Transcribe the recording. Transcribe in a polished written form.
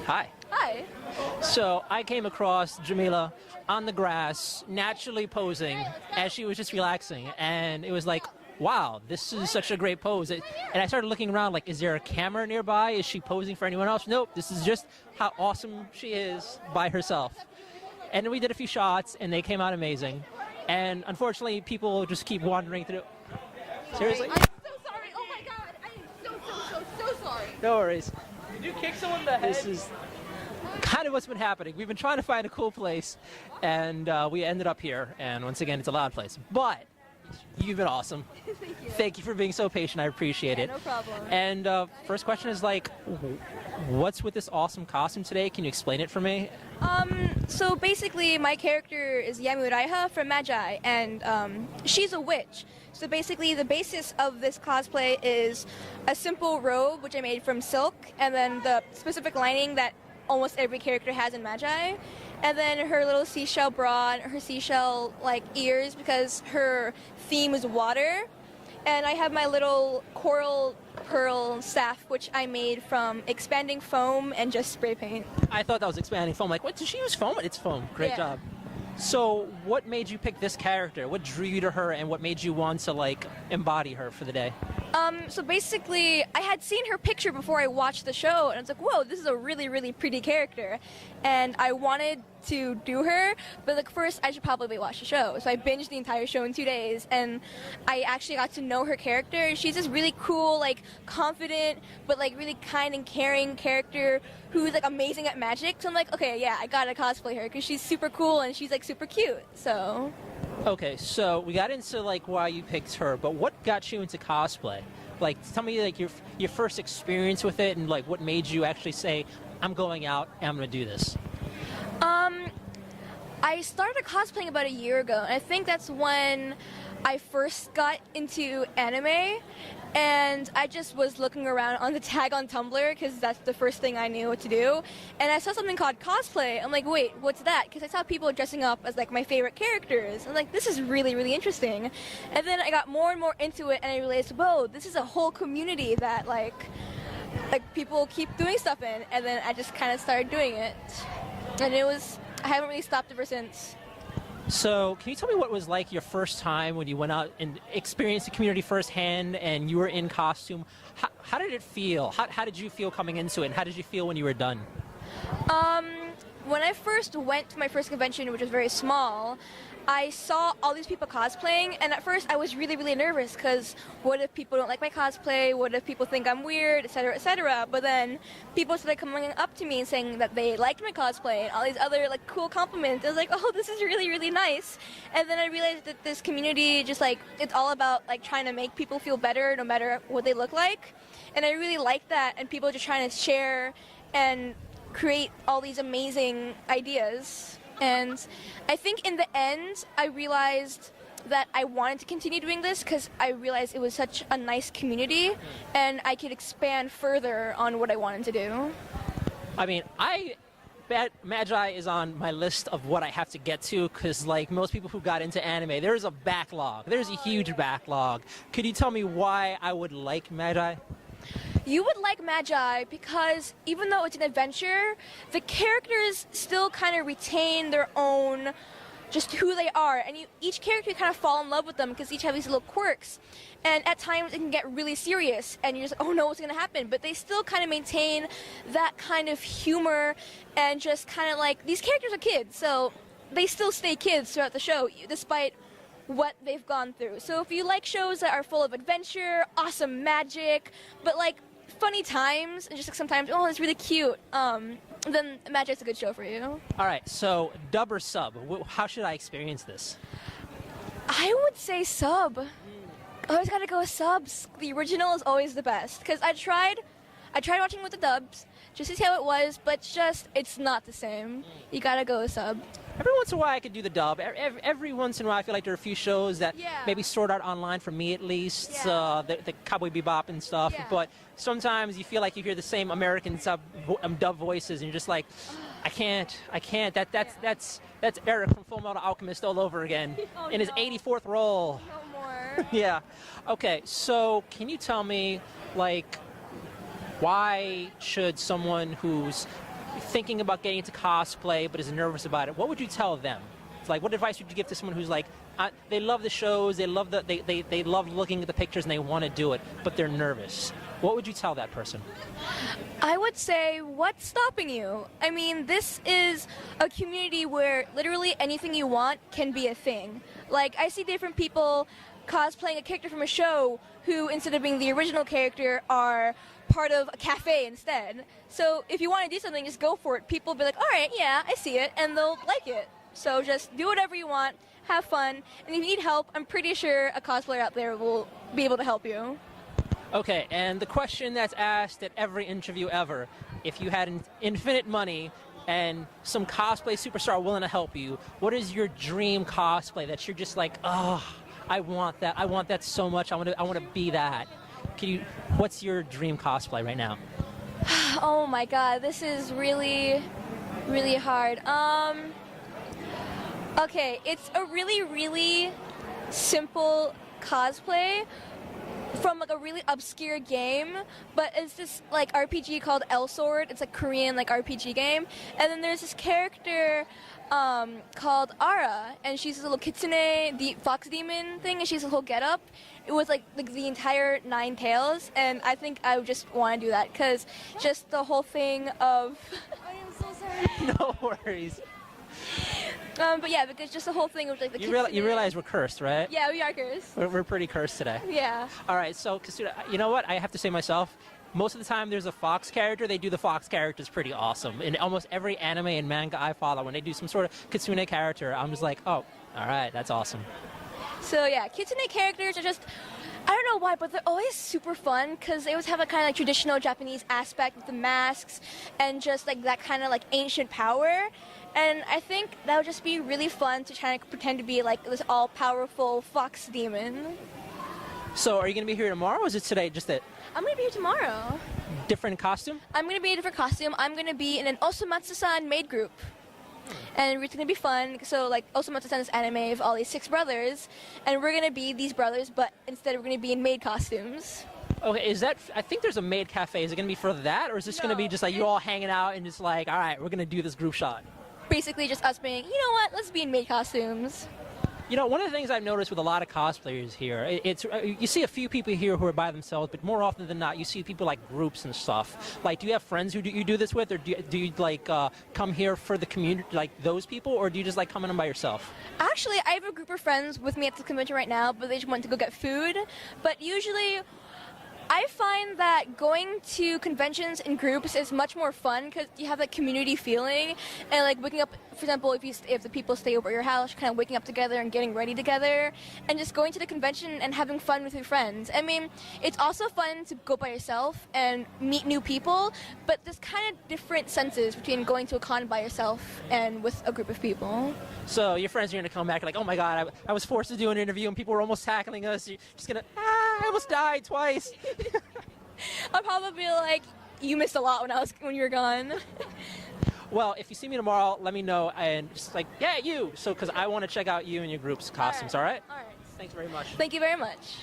Hi. Hi. So I came across Jamila on the grass, naturally posing as she was just relaxing, and it was like, wow, this is such a great pose. And I started looking around like, is there a camera nearby? Is she posing for anyone else? Nope, this is just how awesome she is by herself. And we did a few shots, and they came out amazing. And unfortunately, people just keep wandering through. Seriously? I'm so sorry. Oh my god. I am so sorry. No worries. Did you kick someone in the head? This is kind of what's been happening. We've been trying to find a cool place, and we ended up here. And once again, it's a loud place. But you've been awesome. Thank you. Thank you for being so patient. I appreciate it. No problem. And first question is like, what's with this awesome costume today? Can you explain it for me? So basically, my character is Yamuraiha from Magi, and she's a witch. So basically, the basis of this cosplay is a simple robe, which I made from silk, and then the specific lining that almost every character has in Magi, and then her little seashell bra and her seashell like ears because her theme is water. And I have my little coral pearl staff, which I made from expanding foam and just spray paint. I thought that was expanding foam. Like, what, did she use foam? It's foam. Great Yeah. job. So what made you pick this character? What drew you to her, and what made you want to like embody her for the day? So basically, I had seen her picture before I watched the show, and I was like, whoa, this is a really, really pretty character. And I wanted to do her, but like first I should probably watch the show. So I binged the entire show in 2 days, and I actually got to know her character. She's this really cool, like confident, but like really kind and caring character who's like amazing at magic. So I'm like, okay, yeah, I gotta cosplay her because she's super cool and she's like super cute. So. Okay, so we got into like why you picked her, but what got you into cosplay? Like, tell me like your first experience with it, and like what made you actually say, I'm going out and I'm gonna do this. I started cosplaying about a year ago, and I think that's when I first got into anime, and I just was looking around on the tag on Tumblr because that's the first thing I knew what to do, and I saw something called cosplay. I'm like, wait, what's that? Because I saw people dressing up as like my favorite characters. I'm like, this is really, really interesting. And then I got more and more into it, and I realized, whoa, this is a whole community that like people keep doing stuff in, and then I just kind of started doing it, and I haven't really stopped ever since. So, can you tell me what it was like your first time when you went out and experienced the community firsthand and you were in costume? How did it feel? How did you feel coming into it, and how did you feel when you were done? When I first went to my first convention, which was very small, I saw all these people cosplaying, and at first I was really, really nervous because what if people don't like my cosplay? What if people think I'm weird, etc., etc.? But then people started coming up to me and saying that they liked my cosplay and all these other like cool compliments. I was like, oh, this is really, really nice. And then I realized that this community just like it's all about like trying to make people feel better no matter what they look like, and I really like that. And people just trying to share and create all these amazing ideas. And I think in the end, I realized that I wanted to continue doing this because I realized it was such a nice community and I could expand further on what I wanted to do. I mean, Magi is on my list of what I have to get to because, like most people who got into anime, there's a backlog. There's a huge backlog. Could you tell me why I would like Magi? You would like Magi because even though it's an adventure, the characters still kind of retain their own, just who they are, and each character kind of fall in love with them because each have these little quirks. And at times it can get really serious, and you're just like, oh no, what's going to happen? But they still kind of maintain that kind of humor, and just kind of like, these characters are kids, so they still stay kids throughout the show, despite what they've gone through. So if you like shows that are full of adventure, awesome magic, but like funny times, and just like sometimes, oh, it's really cute, then Magic's a good show for you. All right, so dub or sub? How should I experience this? I would say sub. Always gotta go with subs. The original is always the best, because I tried watching with the dubs just to see how it was, but it's not the same. You gotta go with sub. Every once in a while I could do the dub. Every once in a while I feel like there are a few shows that maybe sort out online, for me at least, the Cowboy Bebop and stuff, but sometimes you feel like you hear the same American dub voices and you're just like, I can't, that's Eric from Full Metal Alchemist all over again in his 84th role. No more. Yeah. Okay, so can you tell me, like, why should someone who's thinking about getting into cosplay but is nervous about it, what would you tell them? It's like, what advice would you give to someone who's like, they love the shows, they love they love looking at the pictures and they want to do it, but they're nervous? What would you tell that person? I would say, what's stopping you? I mean, this is a community where literally anything you want can be a thing. Like, I see different people cosplaying a character from a show who, instead of being the original character, are part of a cafe instead. So if you want to do something, just go for it. People will be like, all right, yeah, I see it, and they'll like it. So just do whatever you want, have fun, and if you need help, I'm pretty sure a cosplayer out there will be able to help you. Okay, and the question that's asked at every interview ever, if you had infinite money and some cosplay superstar willing to help you, what is your dream cosplay that you're just like, oh, I want that. I want that so much. I want to be that. What's your dream cosplay right now? Oh my god, this is really, really hard. Okay, it's a really, really simple cosplay from like a really obscure game, but it's this like RPG called L Sword. It's a Korean like RPG game, and then there's this character called Ara, and she's a little kitsune, the fox demon thing, and she's a whole getup. It was like the entire 9 tails, and I think I would just want to do that because just the whole thing of. I am so sorry. No worries. But yeah, because just the whole thing of like the You realize we're cursed, right? Yeah, we are cursed. We're pretty cursed today. Yeah. All right, so Kasuda, you know what? I have to say myself, most of the time there's a fox character, they do the fox characters pretty awesome. In almost every anime and manga I follow, when they do some sort of kitsune character, I'm just like, oh, all right, that's awesome. So yeah, kitsune characters are just, I don't know why, but they're always super fun because they always have a kind of like traditional Japanese aspect with the masks and just like that kind of like ancient power. And I think that would just be really fun to try to pretend to be like this all-powerful fox demon. So are you going to be here tomorrow, or is it today just that I'm going to be here tomorrow. different costume? I'm going to be in a different costume. I'm going to be in an Osomatsu-san maid group. And it's going to be fun. So like Osomatsu-san is anime of all these 6 brothers, and we're going to be these brothers, but instead we're going to be in maid costumes. Okay, is that, I think there's a maid cafe. Is it going to be for that, or is this going to be just like you all hanging out and just like, all right, we're going to do this group shot? Basically just us being, you know what, let's be in maid costumes. You know, one of the things I've noticed with a lot of cosplayers here, it's you see a few people here who are by themselves, but more often than not, you see people like groups and stuff. Like, do you have friends who you do this with, or do you like come here for the community, like those people, or do you just like coming in by yourself? Actually, I have a group of friends with me at the convention right now, but they just went to go get food. But usually, I find that going to conventions in groups is much more fun because you have that community feeling, and like waking up, for example, if the people stay over at your house, kind of waking up together and getting ready together, and just going to the convention and having fun with your friends. I mean, it's also fun to go by yourself and meet new people, but there's kind of different senses between going to a con by yourself and with a group of people. So your friends are going to come back like, oh my god, I was forced to do an interview and people were almost tackling us. You're just going to, I almost died twice. I'll probably be like, you missed a lot when you were gone. Well, if you see me tomorrow, let me know, and just like, yeah, you. So, because I want to check out you and your group's costumes, all right? All right. Thanks very much. Thank you very much.